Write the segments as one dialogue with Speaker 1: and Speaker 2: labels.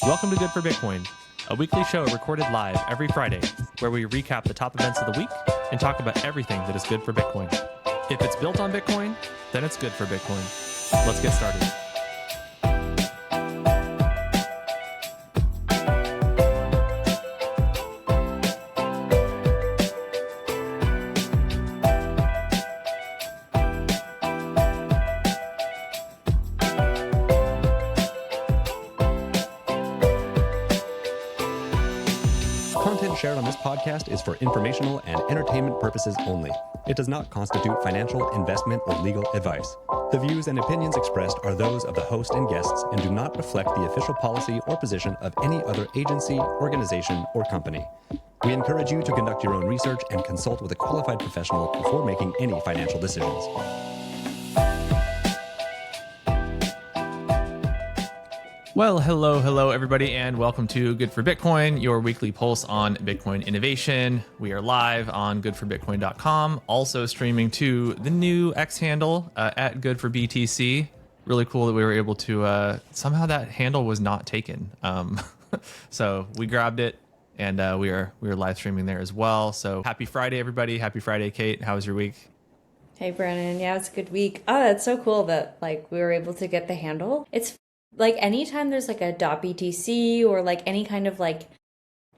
Speaker 1: Welcome to Good for Bitcoin, a weekly show recorded live every Friday, where we recap the top events of the week and talk about everything that is good for Bitcoin. If it's built on Bitcoin, then it's good for Bitcoin. Let's get started.
Speaker 2: Content shared on this podcast is for informational and entertainment purposes only. It does not constitute financial, investment, or legal advice. The views and opinions expressed are those of the host and guests and do not reflect the official policy or position of any other agency, organization, or company. We encourage you to conduct your own research and consult with a qualified professional before making any financial decisions.
Speaker 1: Well, hello, everybody, and welcome to Good for Bitcoin, your weekly pulse on Bitcoin innovation. We are live on goodforbitcoin.com, also streaming to the new X handle at goodforbtc. Really cool that we were able to, somehow that handle was not taken. So we grabbed it, and we are live streaming there as well. So happy Friday, everybody. Happy Friday, Kate. How was your week?
Speaker 3: Hey, Brandon. Yeah, it's a good week. Oh, that's so cool that we were able to get the handle. It's anytime there's a .btc or any kind of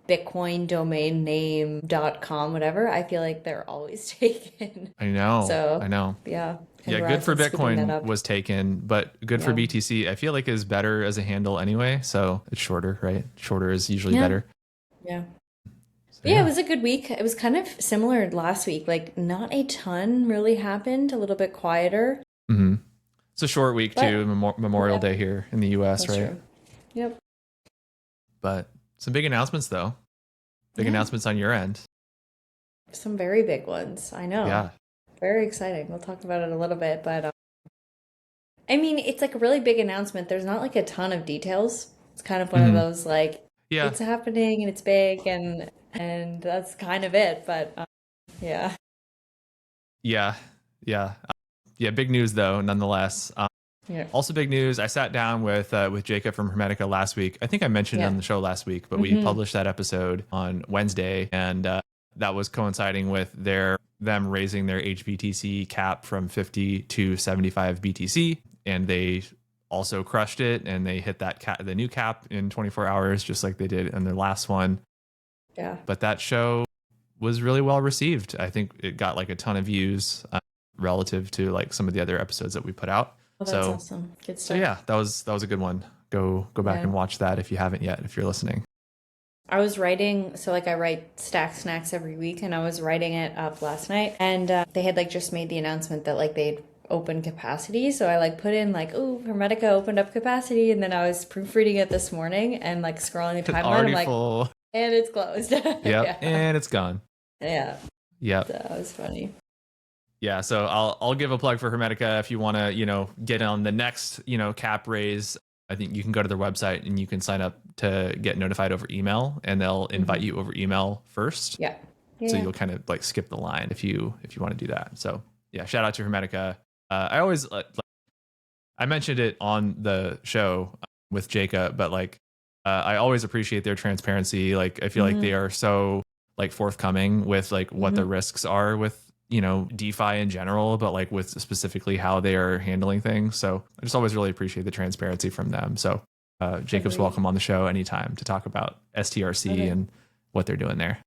Speaker 3: Bitcoin domain name .com, whatever, I feel like they're always taken.
Speaker 1: I know.
Speaker 3: So
Speaker 1: I know.
Speaker 3: Yeah.
Speaker 1: Yeah, Good for Bitcoin was taken, but Good for BTC, I feel like is better as a handle anyway. So it's shorter, right? Shorter is usually better.
Speaker 3: Yeah.
Speaker 1: So,
Speaker 3: yeah, it was a good week. It was kind of similar last week. Not a ton really happened, a little bit quieter.
Speaker 1: Mm-hmm. It's a short week too, Memorial Day here in the US,
Speaker 3: That's
Speaker 1: right?
Speaker 3: True. Yep.
Speaker 1: But some big announcements though. Big announcements on your end.
Speaker 3: Some very big ones. I know.
Speaker 1: Yeah.
Speaker 3: Very exciting. We'll talk about it a little bit, but I mean, it's a really big announcement. There's not a ton of details. It's kind of one of those it's happening and it's big and that's kind of it. But yeah.
Speaker 1: Big news though, nonetheless. Also big news. I sat down with Jacob from Hermetica last week. I think I mentioned it on the show last week, but we published that episode on Wednesday, and that was coinciding with them raising their hBTC cap from 50 to 75 BTC, and they also crushed it, and they hit the new cap in 24 hours, just like they did in their last one.
Speaker 3: Yeah.
Speaker 1: But that show was really well received. I think it got a ton of views relative to some of the other episodes that we put out.
Speaker 3: Oh, that's awesome. Good stuff.
Speaker 1: So yeah, that was a good one. Go back and watch that if you haven't yet, if you're listening.
Speaker 3: I was writing, I write Stack Snacks every week, and I was writing it up last night, and they had just made the announcement that they'd opened capacity. So I put in Hermetica opened up capacity, and then I was proofreading it this morning and scrolling the timeline. I'm
Speaker 1: full.
Speaker 3: And it's closed.
Speaker 1: Yep, and it's gone.
Speaker 3: Yeah.
Speaker 1: Yep.
Speaker 3: That was funny.
Speaker 1: Yeah, so I'll give a plug for Hermetica if you want to, get on the next, cap raise. I think you can go to their website and you can sign up to get notified over email, and they'll invite you over email first.
Speaker 3: Yeah.
Speaker 1: So you'll kind of skip the line if you want to do that. So yeah, shout out to Hermetica. I always I mentioned it on the show with Jacob, but I always appreciate their transparency. I feel like they are so forthcoming with what the risks are with DeFi in general, but with specifically how they are handling things. So I just always really appreciate the transparency from them. So Jacob's welcome on the show anytime to talk about STRC and what they're doing there.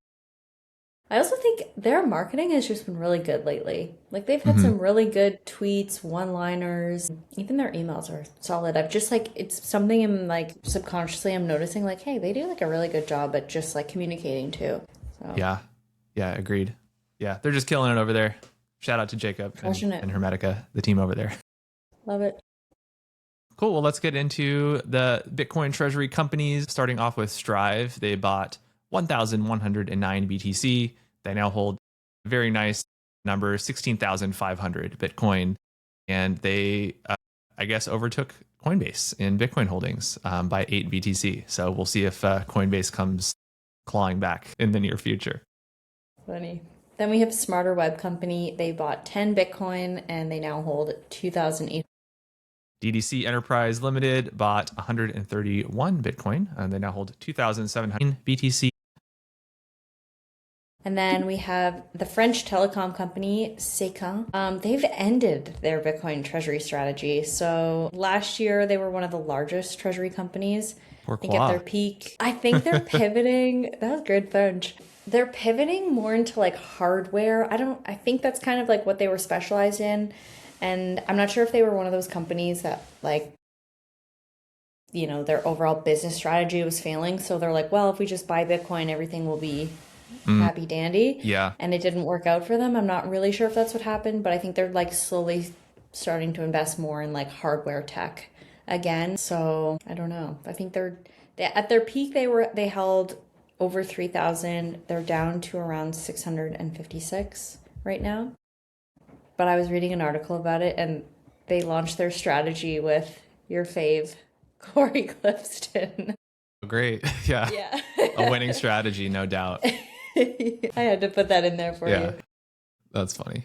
Speaker 3: I also think their marketing has just been really good lately. They've had some really good tweets, one-liners, even their emails are solid. I've just it's something I'm subconsciously I'm noticing hey, they do a really good job at just communicating too. So.
Speaker 1: Yeah, agreed. Yeah, they're just killing it over there. Shout out to Jacob and Hermetica, the team over there.
Speaker 3: Love it.
Speaker 1: Cool. Well, let's get into the Bitcoin Treasury companies, starting off with Strive. They bought 1,109 BTC. They now hold a very nice number, 16,500 Bitcoin. And they, I guess, overtook Coinbase in Bitcoin holdings by 8 BTC. So we'll see if Coinbase comes clawing back in the near future.
Speaker 3: Funny. Then we have Smarter Web Company. They bought 10 Bitcoin and they now hold 2,800
Speaker 1: DDC Enterprise Limited bought 131 Bitcoin, and they now hold 2,700 BTC.
Speaker 3: And then we have the French telecom company Sequin. They've ended their Bitcoin treasury strategy. So last year they were one of the largest treasury companies. I think at their peak. I think they're pivoting. That was good French. They're pivoting more into like hardware. I think that's kind of like what they were specialized in. And I'm not sure if they were one of those companies that like, you know, their overall business strategy was failing. So they're like, well, if we just buy Bitcoin, everything will be happy dandy.
Speaker 1: Yeah.
Speaker 3: And it didn't work out for them. I'm not really sure if that's what happened, but I think they're like slowly starting to invest more in like hardware tech again. So I don't know. I think they're at their peak they held over 3,000. They're down to around 656 right now. But I was reading an article about it, and they launched their strategy with your fave, Corey Clifton.
Speaker 1: Great. Yeah.
Speaker 3: Yeah.
Speaker 1: A winning strategy, no doubt.
Speaker 3: I had to put that in there for you.
Speaker 1: That's funny.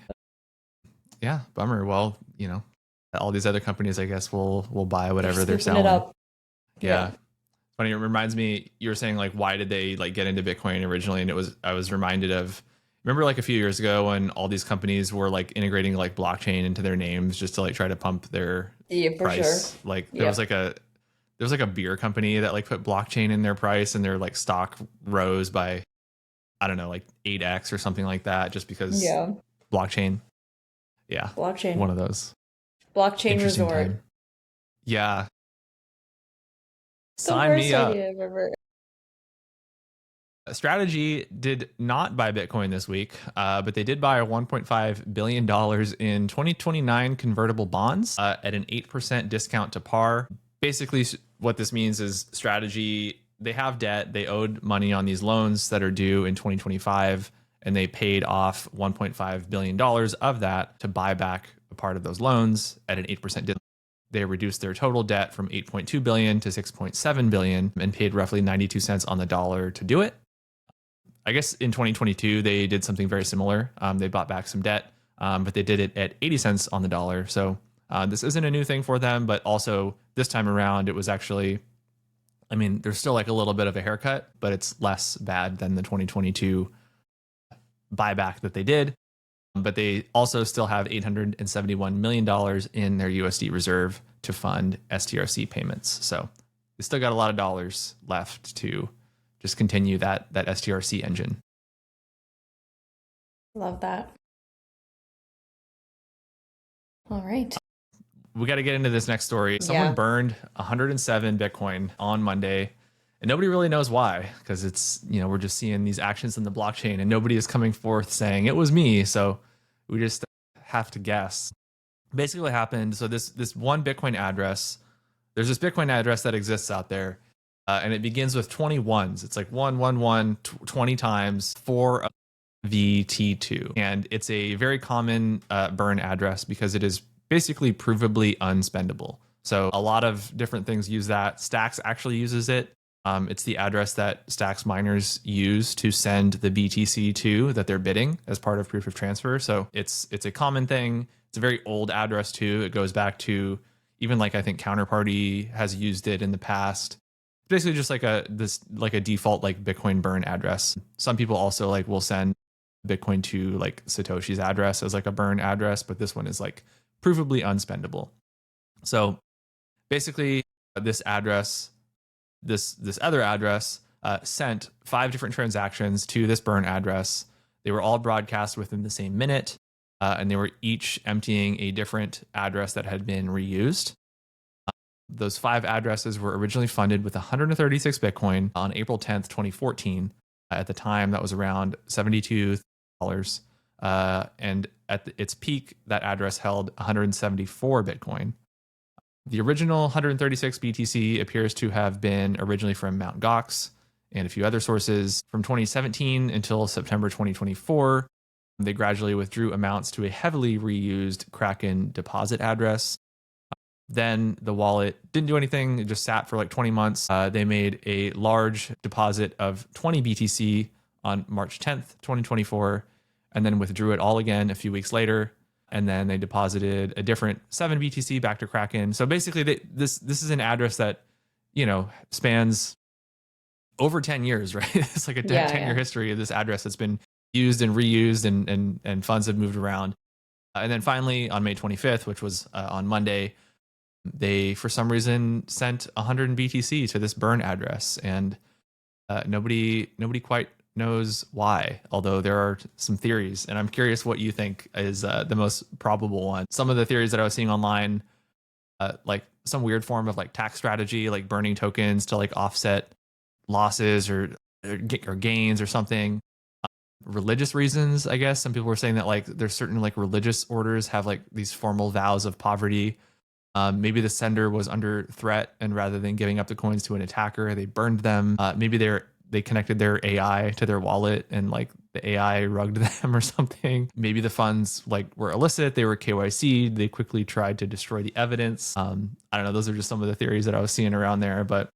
Speaker 1: Yeah, bummer. Well, you know, all these other companies, I guess, will buy whatever they're selling.
Speaker 3: It up.
Speaker 1: Yeah. Funny. It reminds me, you were saying like, why did they like get into Bitcoin originally? And I was reminded of, remember like a few years ago when all these companies were like integrating like blockchain into their names just to like try to pump their price. Sure. Like there was like a beer company that like put blockchain in their price, and their like stock rose by, I don't know, like 8x or something like that, just because blockchain. Yeah.
Speaker 3: Blockchain.
Speaker 1: One of those.
Speaker 3: Blockchain resort.
Speaker 1: Time. Yeah. Sign me up. Strategy did not buy Bitcoin this week, but they did buy $1.5 billion in 2029 convertible bonds at an 8% discount to par. Basically, what this means is Strategy, they have debt. They owed money on these loans that are due in 2025, and they paid off $1.5 billion of that to buy back a part of those loans at an 8% discount. They reduced their total debt from 8.2 billion to 6.7 billion and paid roughly 92 cents on the dollar to do it. I guess in 2022, they did something very similar. They bought back some debt, but they did it at 80 cents on the dollar. So this isn't a new thing for them, but also this time around, it was actually, I mean, there's still like a little bit of a haircut, but it's less bad than the 2022 buyback that they did. But they also still have $871 million in their USD reserve to fund STRC payments. So they still got a lot of dollars left to just continue that STRC engine.
Speaker 3: Love that. All right.
Speaker 1: We got to get into this next story. Someone burned 107 Bitcoin on Monday, and nobody really knows why, because it's, you know, we're just seeing these actions in the blockchain and nobody is coming forth saying it was me. So we just have to guess. Basically what happened, so this one Bitcoin address, there's this Bitcoin address that exists out there, and it begins with 20 ones. It's like 111 20 times 4 VT2. And it's a very common burn address because it is basically provably unspendable. So a lot of different things use that. Stacks actually uses it. It's the address that Stacks miners use to send the BTC to that they're bidding as part of proof of transfer. So it's a common thing. It's a very old address too. It goes back to even like, I think Counterparty has used it in the past. Basically just like a default like Bitcoin burn address. Some people also like will send Bitcoin to like Satoshi's address as like a burn address, but this one is like provably unspendable. So basically this address, this other address sent 5 different transactions to this burn address. They were all broadcast within the same minute, and they were each emptying a different address that had been reused. Those 5 addresses were originally funded with 136 Bitcoin on April 10th, 2014. At the time, that was around $72. And at its peak, that address held 174 Bitcoin. The original 136 BTC appears to have been originally from Mt. Gox and a few other sources. From 2017 until September 2024, they gradually withdrew amounts to a heavily reused Kraken deposit address. Then the wallet didn't do anything. It just sat for like 20 months. They made a large deposit of 20 BTC on March 10th, 2024, and then withdrew it all again a few weeks later. and then they deposited a different 7 BTC back to Kraken. So basically, this is an address that, spans over 10 years, right? It's like a 10-year history of this address that's been used and reused, and funds have moved around. And then finally, on May 25th, which was on Monday, they for some reason sent 100 BTC to this burn address, and nobody quite knows why, although there are some theories, and I'm curious what you think is the most probable one. Some of the theories that I was seeing online, like some weird form of like tax strategy, like burning tokens to like offset losses or gains or something. Religious reasons, I guess. Some people were saying that like there's certain like religious orders have like these formal vows of poverty. Maybe the sender was under threat, and rather than giving up the coins to an attacker, they burned them. Maybe they connected their AI to their wallet, and like the AI rugged them or something. Maybe the funds like were illicit. They were KYC'd. They quickly tried to destroy the evidence. I don't know. Those are just some of the theories that I was seeing around there. But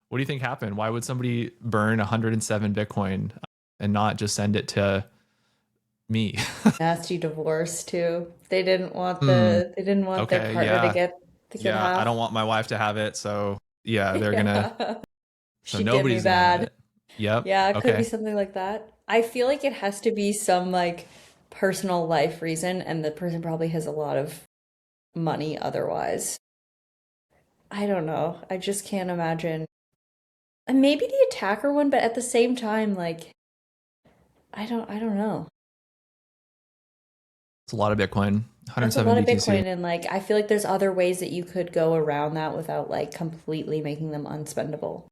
Speaker 1: what do you think happened? Why would somebody burn 107 Bitcoin and not just send it to me?
Speaker 3: Nasty divorce too. They didn't want their partner to get half.
Speaker 1: I don't want my wife to have it, so they're gonna. So
Speaker 3: She
Speaker 1: nobody's
Speaker 3: did me bad.
Speaker 1: gonna have it. Yep.
Speaker 3: Yeah, it could be something like that. I feel like it has to be some like personal life reason, and the person probably has a lot of money otherwise. I don't know. I just can't imagine. And maybe the attacker one, but at the same time, like I don't know.
Speaker 1: It's a lot of Bitcoin.
Speaker 3: That's a
Speaker 1: 107
Speaker 3: lot of
Speaker 1: BTC.
Speaker 3: Bitcoin, and like I feel like there's other ways that you could go around that without like completely making them unspendable.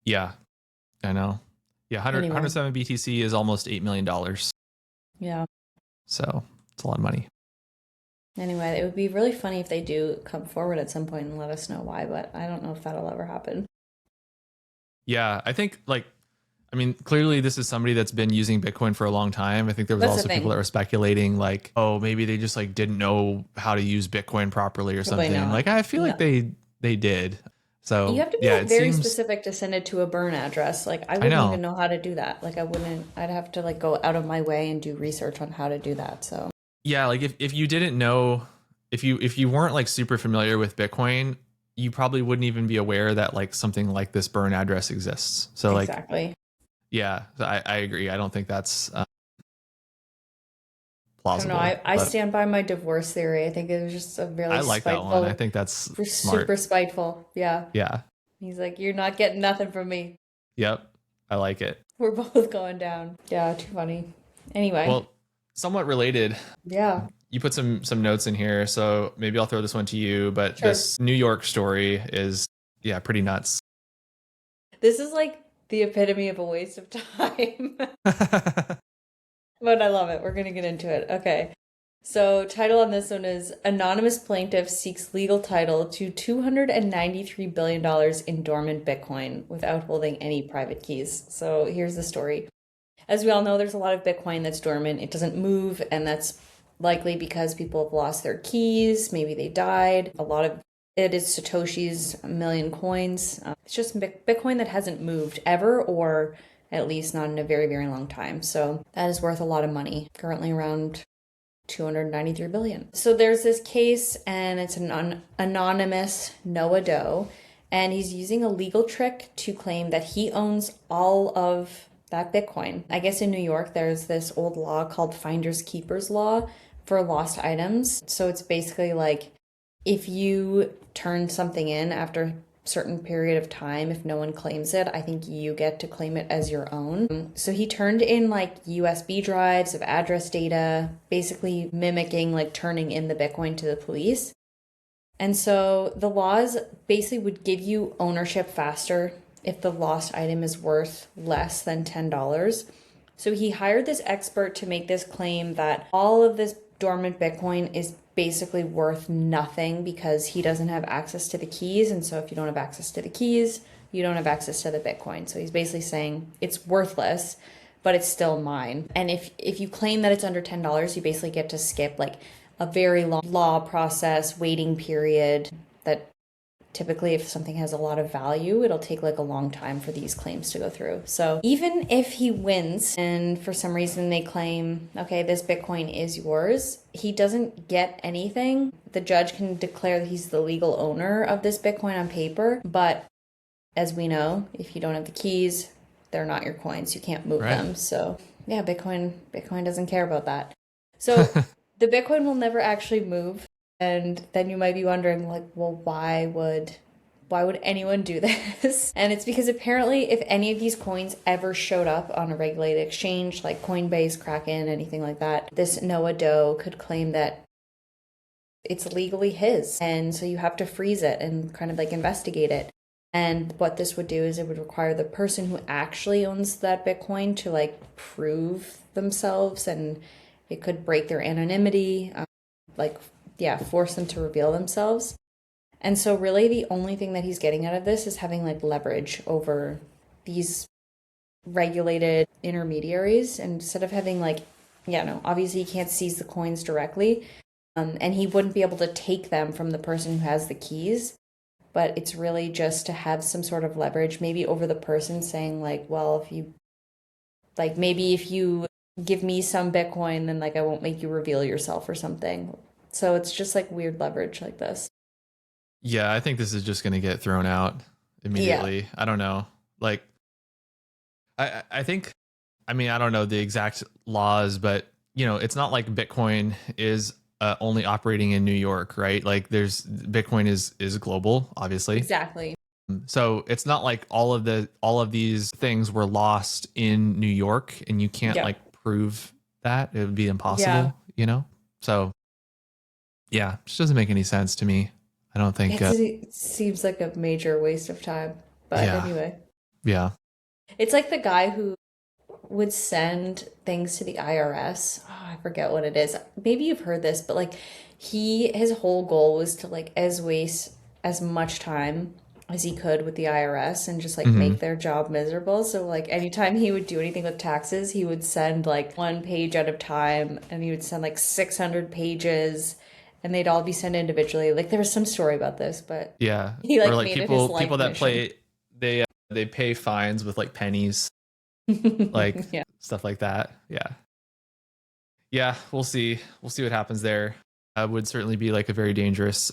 Speaker 1: Yeah, I know. Yeah, 107 BTC is almost $8 million.
Speaker 3: Yeah.
Speaker 1: So it's a lot of money.
Speaker 3: Anyway, it would be really funny if they do come forward at some point and let us know why, but I don't know if that'll ever happen.
Speaker 1: Yeah, I think clearly this is somebody that's been using Bitcoin for a long time. I think there was also people that were speculating like, oh, maybe they just like didn't know how to use Bitcoin properly or something. Like I feel like they did. So
Speaker 3: you have to be very specific to send it to a burn address. Like I wouldn't even know how to do that. Like I'd have to like go out of my way and do research on how to do that. So
Speaker 1: yeah, like if you didn't know, if you weren't like super familiar with Bitcoin, you probably wouldn't even be aware that like something like this burn address exists. So
Speaker 3: exactly.
Speaker 1: Yeah, I agree. I don't think that's plausible.
Speaker 3: I don't know. I stand by my divorce theory. I think it was just a really
Speaker 1: I like
Speaker 3: spiteful,
Speaker 1: that one. I think that's smart.
Speaker 3: Super spiteful. Yeah.
Speaker 1: Yeah.
Speaker 3: He's like, you're not getting nothing from me.
Speaker 1: Yep. I like it.
Speaker 3: We're both going down. Yeah, too funny. Anyway.
Speaker 1: Well, somewhat related.
Speaker 3: Yeah.
Speaker 1: You put some notes in here, so maybe I'll throw this one to you. But this New York story is, pretty nuts.
Speaker 3: This is like the epitome of a waste of time. But I love it. We're going to get into it. Okay. So title on this one is Anonymous Plaintiff Seeks Legal Title to $293 billion in dormant Bitcoin without holding any private keys. So here's the story. As we all know, there's a lot of Bitcoin that's dormant. It doesn't move, and that's likely because people have lost their keys. Maybe they died. A lot of it is Satoshi's a million coins. It's just Bitcoin that hasn't moved ever, or at least not in a very, very long time. So that is worth a lot of money, currently around 293 billion. So there's this case, and it's an anonymous Noah Doe, and he's using a legal trick to claim that he owns all of that Bitcoin. I guess in New York, there's this old law called Finders Keepers Law for lost items. So it's basically like if you turn something in after a certain period of time, if no one claims it, I think you get to claim it as your own. So he turned in like USB drives of address data, basically mimicking like turning in the Bitcoin to the police. And so the laws basically would give you ownership faster if the lost item is worth less than $10. So he hired this expert to make this claim that all of this dormant Bitcoin is basically worth nothing because he doesn't have access to the keys. And so if you don't have access to the keys, you don't have access to the Bitcoin. So he's basically saying it's worthless, but it's still mine. And if you claim that it's under $10, you basically get to skip like a very long law process, waiting period that typically if something has a lot of value, it'll take like a long time for these claims to go through. So even if he wins and for some reason they claim, okay, this Bitcoin is yours, he doesn't get anything. The judge can declare that he's the legal owner of this Bitcoin on paper. But as we know, if you don't have the keys, they're not your coins. You can't move them. So yeah, Bitcoin doesn't care about that. So the Bitcoin will never actually move. And then you might be wondering, like, well, why would anyone do this? And it's because apparently if any of these coins ever showed up on a regulated exchange like Coinbase, Kraken, anything like that, this Noah Doe could claim that it's legally his. And so you have to freeze it and kind of like investigate it. And what this would do is it would require the person who actually owns that Bitcoin to like prove themselves, and it could break their anonymity, force them to reveal themselves. And so really the only thing that he's getting out of this is having like leverage over these regulated intermediaries. And instead of having like, obviously he can't seize the coins directly. And he wouldn't be able to take them from the person who has the keys. But it's really just to have some sort of leverage, maybe over the person saying like, well, if you give me some Bitcoin, then like I won't make you reveal yourself or something. So it's just like weird leverage like this.
Speaker 1: Yeah, I think this is just going to get thrown out immediately. Yeah. I don't know. Like, I think, I mean, I don't know the exact laws, but it's not like Bitcoin is only operating in New York, right? Like Bitcoin is global, obviously.
Speaker 3: Exactly.
Speaker 1: So it's not like all of these things were lost in New York and you can't like prove that. It would be impossible, So yeah, it just doesn't make any sense to me. I don't think
Speaker 3: it seems like a major waste of time. But anyway.
Speaker 1: Yeah.
Speaker 3: It's like the guy who would send things to the IRS. Oh, I forget what it is. Maybe you've heard this, but like his whole goal was to like waste as much time as he could with the IRS and just like make their job miserable. So like anytime he would do anything with taxes, he would send like 1 page at a time, and he would send like 600 pages, and they'd all be sent individually. Like there was some story about this, but
Speaker 1: yeah,
Speaker 3: he like,
Speaker 1: or like
Speaker 3: made it his life
Speaker 1: people that
Speaker 3: mission.
Speaker 1: play they pay fines with like pennies, like stuff like that. Yeah, we'll see what happens there. Would certainly be like a very dangerous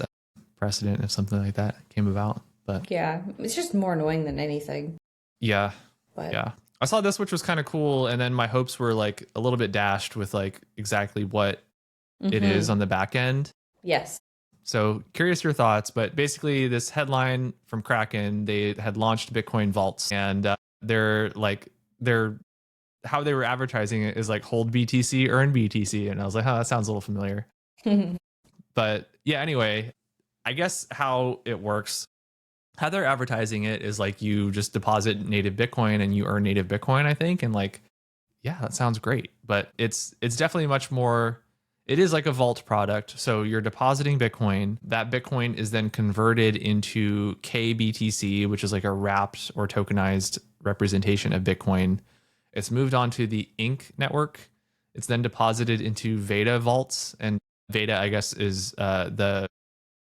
Speaker 1: precedent if something like that came about. But
Speaker 3: yeah, it's just more annoying than anything.
Speaker 1: Yeah. But yeah. I saw this, which was kind of cool. And then my hopes were like a little bit dashed with like exactly what it is on the back end.
Speaker 3: Yes.
Speaker 1: So curious your thoughts, but basically this headline from Kraken, they had launched Bitcoin vaults, and they're how they were advertising it is like hold BTC, earn BTC. And I was like, that sounds a little familiar. But yeah, anyway, I guess how it works, how they're advertising it is like you just deposit native Bitcoin and you earn native Bitcoin, I think. And like, yeah, that sounds great. But it's definitely much more, it is like a vault product. So you're depositing Bitcoin. That Bitcoin is then converted into kBTC, which is like a wrapped or tokenized representation of Bitcoin. It's moved on to the Inc network. It's then deposited into Veda vaults. And Veda, I guess, is the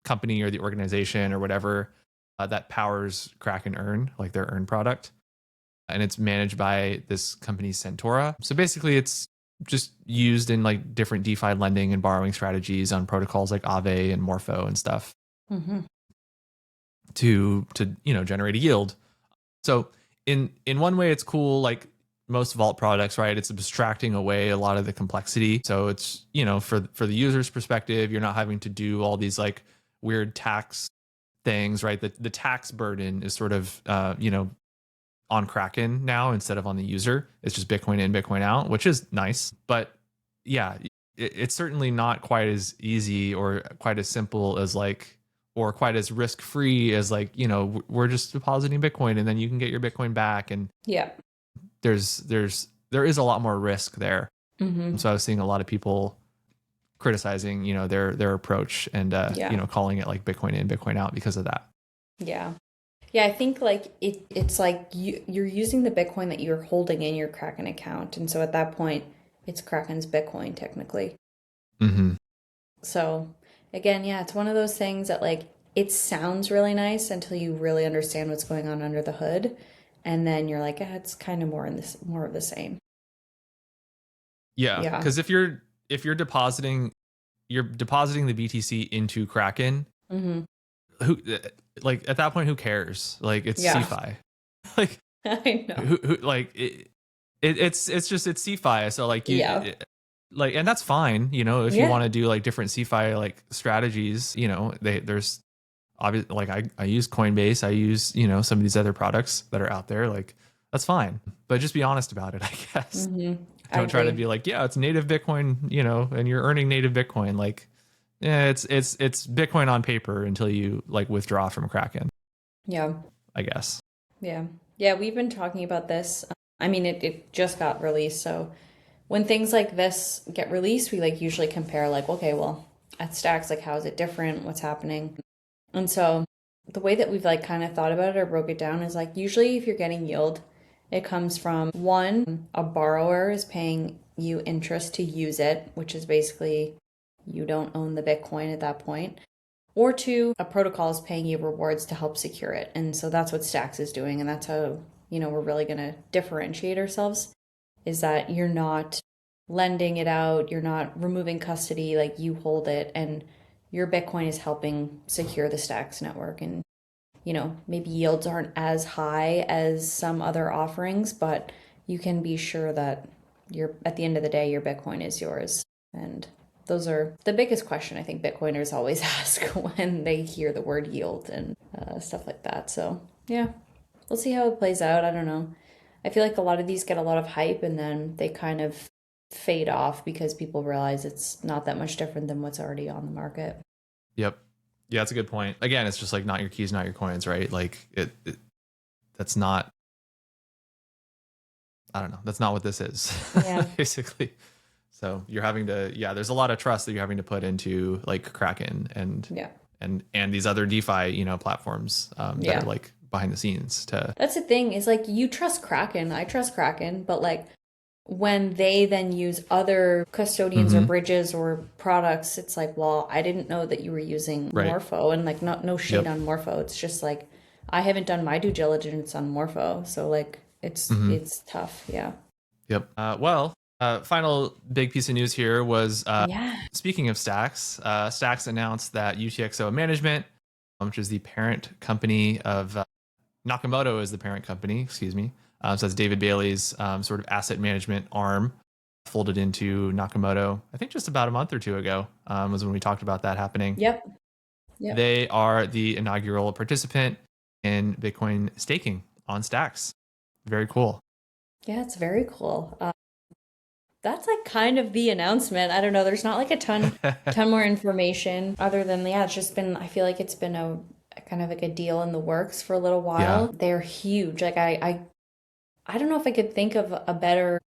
Speaker 1: company or the organization or whatever that powers Kraken Earn, like their Earn product. And it's managed by this company, Centaura. So basically it's just used in like different DeFi lending and borrowing strategies on protocols like Aave and Morpho and stuff to generate a yield. So in one way it's cool, like most vault products, right? It's abstracting away a lot of the complexity. So it's, for the user's perspective, you're not having to do all these like weird tax things, right? The tax burden is sort of, on Kraken now instead of on the user. It's just Bitcoin in, Bitcoin out, which is nice. But yeah, it's certainly not quite as easy or quite as simple as like, or quite as risk-free as like, we're just depositing Bitcoin and then you can get your Bitcoin back. And
Speaker 3: yeah,
Speaker 1: there is a lot more risk there. So I was seeing a lot of people criticizing, their approach and, calling it like Bitcoin in, Bitcoin out because of that.
Speaker 3: Yeah. Yeah, I think like it's like you're using the Bitcoin that you're holding in your Kraken account. And so at that point, it's Kraken's Bitcoin technically. So again, yeah, it's one of those things that like it sounds really nice until you really understand what's going on under the hood. And then you're like, it's kind of more of the same.
Speaker 1: Yeah. Because if you're depositing the BTC into Kraken, who, like, at that point, who cares? Like, it's CeFi. Like,
Speaker 3: I know.
Speaker 1: Who like it's CeFi. So like like, and that's fine, you know, if you want to do like different CeFi like strategies, you know, there's obviously, like, I use Coinbase, I use, you know, some of these other products that are out there, like, that's fine, but just be honest about it, I guess. Don't try to be like, yeah, it's native Bitcoin, you know, and you're earning native Bitcoin. Like, yeah, it's Bitcoin on paper until you like withdraw from Kraken.
Speaker 3: Yeah,
Speaker 1: I guess.
Speaker 3: Yeah, we've been talking about this. I mean, it just got released, so when things like this get released, we like usually compare, like, okay, well, at Stacks, like, how is it different? What's happening? And so the way that we've like kind of thought about it or broke it down is like, usually if you're getting yield, it comes from one, a borrower is paying you interest to use it, which is basically you don't own the Bitcoin at that point. Or two, a protocol is paying you rewards to help secure it. And so that's what Stacks is doing. And that's how, you know, we're really going to differentiate ourselves, is that you're not lending it out, you're not removing custody, like, you hold it, and your Bitcoin is helping secure the Stacks network. And, you know, maybe yields aren't as high as some other offerings, but you can be sure that at the end of the day, your Bitcoin is yours. And those are the biggest question I think Bitcoiners always ask when they hear the word yield and stuff like that. So yeah, we'll see how it plays out. I don't know. I feel like a lot of these get a lot of hype and then they kind of fade off because people realize it's not that much different than what's already on the market.
Speaker 1: Yep. Yeah, that's a good point. Again, it's just like, not your keys, not your coins, right? Like, that's not, I don't know. That's not what this is, basically. So you're having to, there's a lot of trust that you're having to put into like Kraken and these other DeFi, you know, platforms that are like behind the scenes to.
Speaker 3: That's the thing, is like, you trust Kraken, I trust Kraken, but like when they then use other custodians or bridges or products, it's like, well, I didn't know that you were using Morpho, and like, no shade on Morpho. It's just like, I haven't done my due diligence on Morpho. So like, it's tough. Yeah.
Speaker 1: Yep. Final big piece of news here was, speaking of Stacks, Stacks announced that UTXO Management, which is the parent company of Nakamoto, is the parent company, excuse me. So that's David Bailey's sort of asset management arm, folded into Nakamoto, I think just about a month or two ago, was when we talked about that happening.
Speaker 3: Yep.
Speaker 1: They are the inaugural participant in Bitcoin staking on Stacks. Very cool.
Speaker 3: Yeah, it's very cool. That's like kind of the announcement. I don't know. There's not like a ton more information other than, it's just been, I feel like it's been a kind of like a deal in the works for a little while. They're huge. Like I don't know if I could think of a better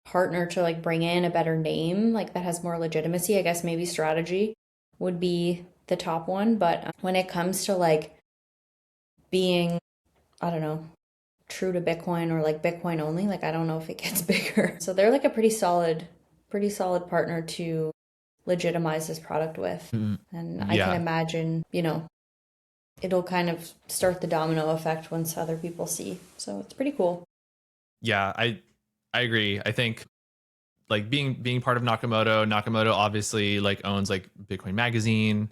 Speaker 3: partner to like bring in, a better name like that has more legitimacy. I guess maybe Strategy would be the top one. But when it comes to like being, I don't know, true to Bitcoin or like Bitcoin only, like, I don't know if it gets bigger. So they're like a pretty solid partner to legitimize this product with. And I can imagine, you know, it'll kind of start the domino effect once other people see. So it's pretty cool.
Speaker 1: Yeah, I agree. I think like being part of Nakamoto obviously like owns like Bitcoin Magazine,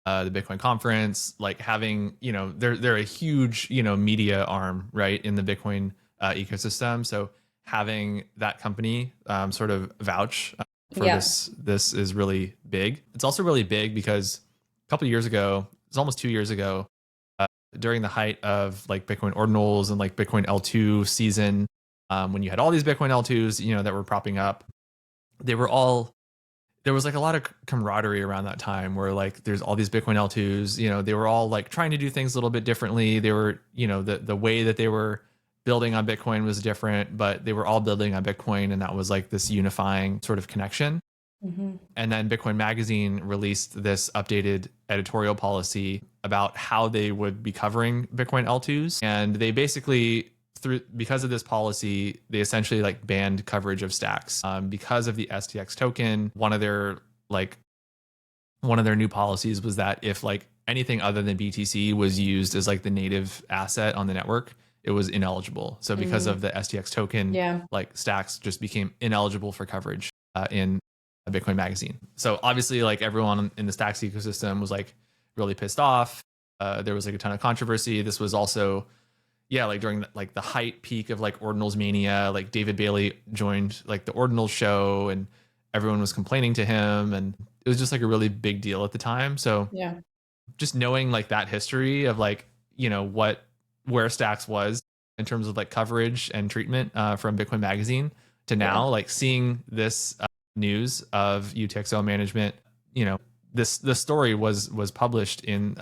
Speaker 1: the Bitcoin Conference, like having, you know, they're a huge, you know, media arm, right, in the Bitcoin ecosystem. So having that company sort of vouch for this is really big. It's also really big because a couple of years ago, it's almost 2 years ago, during the height of like Bitcoin ordinals and like Bitcoin L2 season, when you had all these Bitcoin L2s, you know, that were propping up, there was like a lot of camaraderie around that time where like there's all these Bitcoin L2s, you know, they were all like trying to do things a little bit differently. They were, you know, the way that they were building on Bitcoin was different, but they were all building on Bitcoin. And that was like this unifying sort of connection. And then Bitcoin Magazine released this updated editorial policy about how they would be covering Bitcoin L2s. And they basically, because of this policy, they essentially like banned coverage of Stacks because of the STX token. One of their new policies was that if like anything other than BTC was used as like the native asset on the network, it was ineligible. So because of the STX token,
Speaker 3: Yeah.
Speaker 1: like stacks just became ineligible for coverage in a Bitcoin magazine. So obviously like everyone in the stacks ecosystem was like really pissed off. There was like a ton of controversy. This was also, yeah, like during like the height peak of like ordinals mania, like David Bailey joined like the ordinals show and everyone was complaining to him, and it was just like a really big deal at the time. So
Speaker 3: Yeah.
Speaker 1: just knowing like that history of like, you know, where stacks was in terms of like coverage and treatment from Bitcoin magazine to now, like seeing this news of UTXO management, you know, the story was published in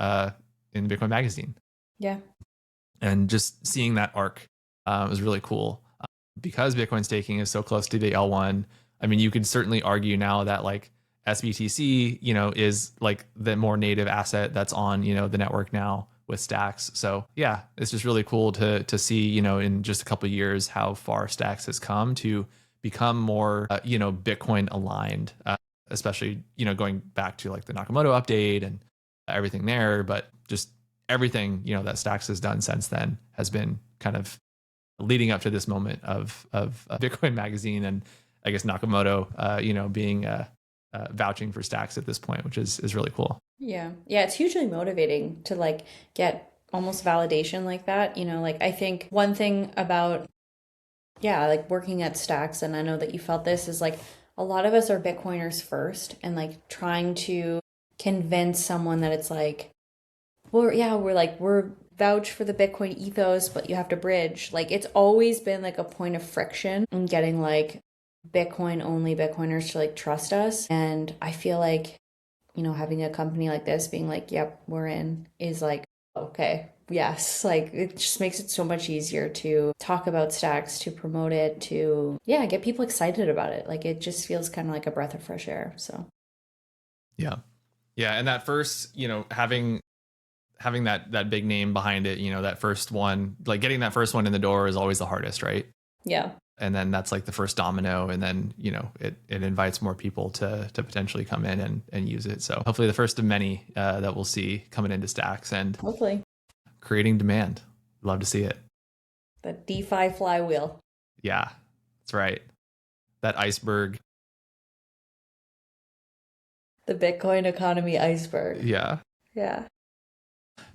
Speaker 1: Bitcoin magazine.
Speaker 3: Yeah.
Speaker 1: And just seeing that arc was really cool because Bitcoin staking is so close to the L1. I mean, you could certainly argue now that like SBTC, you know, is like the more native asset that's on, you know, the network now with stacks. So yeah, it's just really cool to see, you know, in just a couple of years how far stacks has come to become more, you know, Bitcoin aligned, especially, you know, going back to like the Nakamoto update and everything there, but just everything, you know, that stacks has done since then has been kind of leading up to this moment of Bitcoin magazine and I guess Nakamoto, you know, being vouching for stacks at this point, which is really cool.
Speaker 3: Yeah. Yeah, it's hugely motivating to like get almost validation like that. You know, like I think one thing about, yeah, like working at Stacks, and I know that you felt this, is like a lot of us are Bitcoiners first and like trying to convince someone that it's like, well, yeah, we're vouch for the Bitcoin ethos, but you have to bridge. Like it's always been like a point of friction in getting like Bitcoin only Bitcoiners to like trust us. And I feel like, you know, having a company like this being like, yep, we're in, is like, okay, yes, like it just makes it so much easier to talk about stacks, to promote it, to, yeah, get people excited about it. Like it just feels kind of like a breath of fresh air. So,
Speaker 1: yeah. Yeah. And that first, you know, having that big name behind it, you know, that first one, like getting that first one in the door is always the hardest, right?
Speaker 3: yeah.
Speaker 1: And then that's like the first domino, and then, you know, it invites more people to potentially come in and use it. So hopefully the first of many that we'll see coming into stacks and
Speaker 3: Hopefully.
Speaker 1: creating demand. Love to see it.
Speaker 3: The DeFi flywheel.
Speaker 1: Yeah, that's right. That iceberg.
Speaker 3: The Bitcoin economy iceberg.
Speaker 1: Yeah.
Speaker 3: Yeah.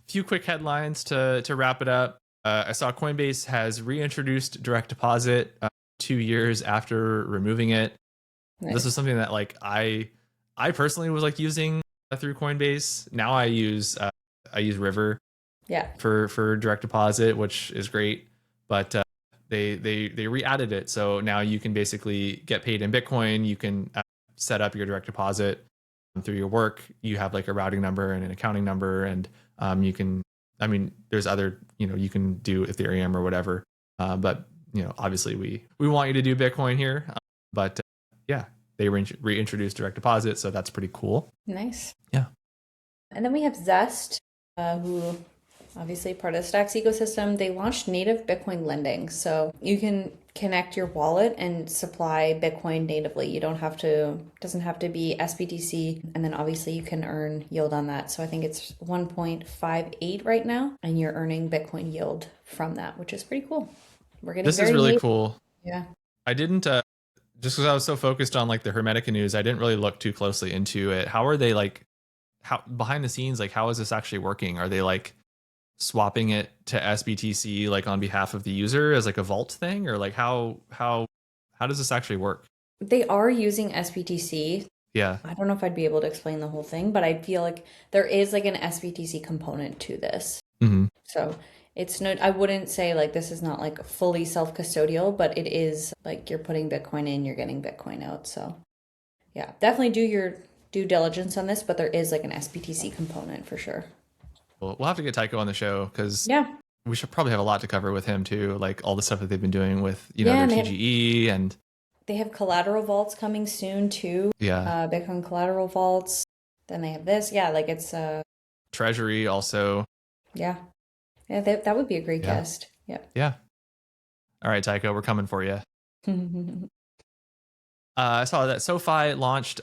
Speaker 1: Few quick headlines to wrap it up. I saw Coinbase has reintroduced direct deposit 2 years after removing it.
Speaker 3: Nice.
Speaker 1: This is something that like I personally was like using through Coinbase. Now I use River
Speaker 3: Yeah.
Speaker 1: for direct deposit, which is great. But they re-added it, so now you can basically get paid in Bitcoin. You can set up your direct deposit through your work. You have like a routing number and an accounting number, and you can. I mean, there's other, you know, you can do Ethereum or whatever, but you know, obviously we want you to do Bitcoin here. But yeah, they reintroduced direct deposit, so that's pretty cool.
Speaker 3: Nice.
Speaker 1: Yeah.
Speaker 3: And then we have Zest, who obviously part of the Stacks ecosystem. They launched native Bitcoin lending. So you can connect your wallet and supply Bitcoin natively. You don't have to, doesn't have to be SBTC. And then obviously you can earn yield on that. So I think it's 1.58 right now, and you're earning Bitcoin yield from that, which is pretty cool. We're getting
Speaker 1: this is really cool.
Speaker 3: Yeah.
Speaker 1: I didn't, just because I was so focused on like the Hermetica news, I didn't really look too closely into it. How are they like, how behind the scenes, like how is this actually working? Are they like swapping it to SBTC like on behalf of the user as like a vault thing, or like how does this actually work?
Speaker 3: They are using SBTC.
Speaker 1: Yeah.
Speaker 3: I don't know if I'd be able to explain the whole thing, but I feel like there is like an SBTC component to this.
Speaker 1: Mm-hmm.
Speaker 3: So it's not, I wouldn't say like this is not like fully self-custodial, but it is like you're putting Bitcoin in, you're getting Bitcoin out. So yeah, definitely do your due diligence on this, but there is like an SBTC component for sure.
Speaker 1: We'll have to get Tycho on the show, because
Speaker 3: yeah,
Speaker 1: we should probably have a lot to cover with him too, like all the stuff that they've been doing with, you know,
Speaker 3: Yeah,
Speaker 1: their TGE and
Speaker 3: they have collateral vaults coming soon too.
Speaker 1: yeah,
Speaker 3: Bitcoin collateral vaults. Then they have this. Yeah, like it's
Speaker 1: Treasury also.
Speaker 3: yeah. Yeah, that would be a great guest. Yeah.
Speaker 1: Yeah. All right, Tycho, we're coming for you. I saw that SoFi launched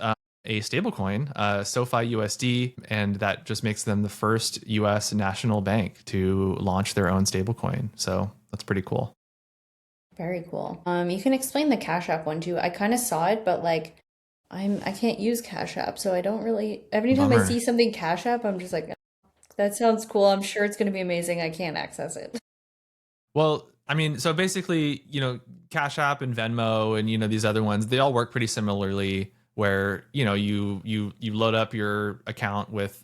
Speaker 1: a stablecoin, SoFi USD, and that just makes them the first US national bank to launch their own stablecoin. So that's pretty cool.
Speaker 3: Very cool. You can explain the Cash App one too. I kind of saw it, but like I can't use Cash App, so I don't really. Every time I
Speaker 1: Bummer.
Speaker 3: see something Cash App, I'm just like, that sounds cool. I'm sure it's going to be amazing. I can't access it.
Speaker 1: Well, I mean, so basically, Cash App and Venmo and these other ones, they all work pretty similarly. Where you load up your account with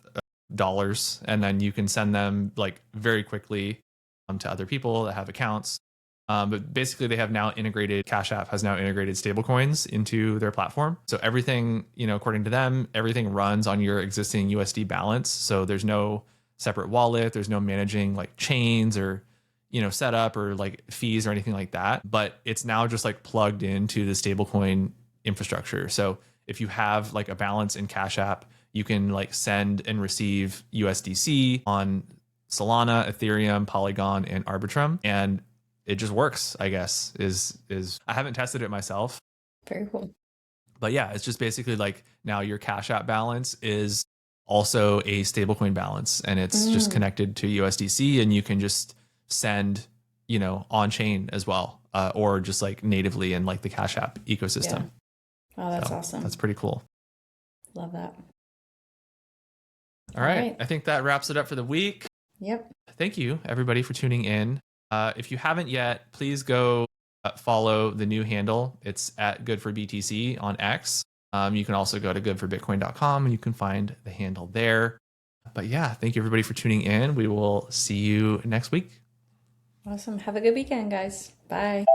Speaker 1: dollars, and then you can send them like very quickly to other people that have accounts. But basically, they have now integrated. Cash App has now integrated stablecoins into their platform. So everything, according to them, everything runs on your existing USD balance. So there's no separate wallet. There's no managing like chains or setup or like fees or anything like that. But it's now just like plugged into the stablecoin infrastructure. So if you have like a balance in Cash App, you can like send and receive USDC on Solana, Ethereum, Polygon, and Arbitrum, and it just works. I guess is I haven't tested it myself.
Speaker 3: Very cool.
Speaker 1: But yeah, it's just basically like now your Cash App balance is also a stablecoin balance, and it's just connected to USDC, and you can just send on chain as well, or just like natively in like the Cash App ecosystem.
Speaker 3: Yeah. Oh, that's awesome.
Speaker 1: That's pretty cool.
Speaker 3: Love that.
Speaker 1: All right. I think that wraps it up for the week.
Speaker 3: Yep.
Speaker 1: Thank you, everybody, for tuning in. If you haven't yet, please go follow the new handle. It's at goodforbtc on X. You can also go to goodforbitcoin.com and you can find the handle there. But yeah, thank you, everybody, for tuning in. We will see you next week.
Speaker 3: Awesome. Have a good weekend, guys. Bye.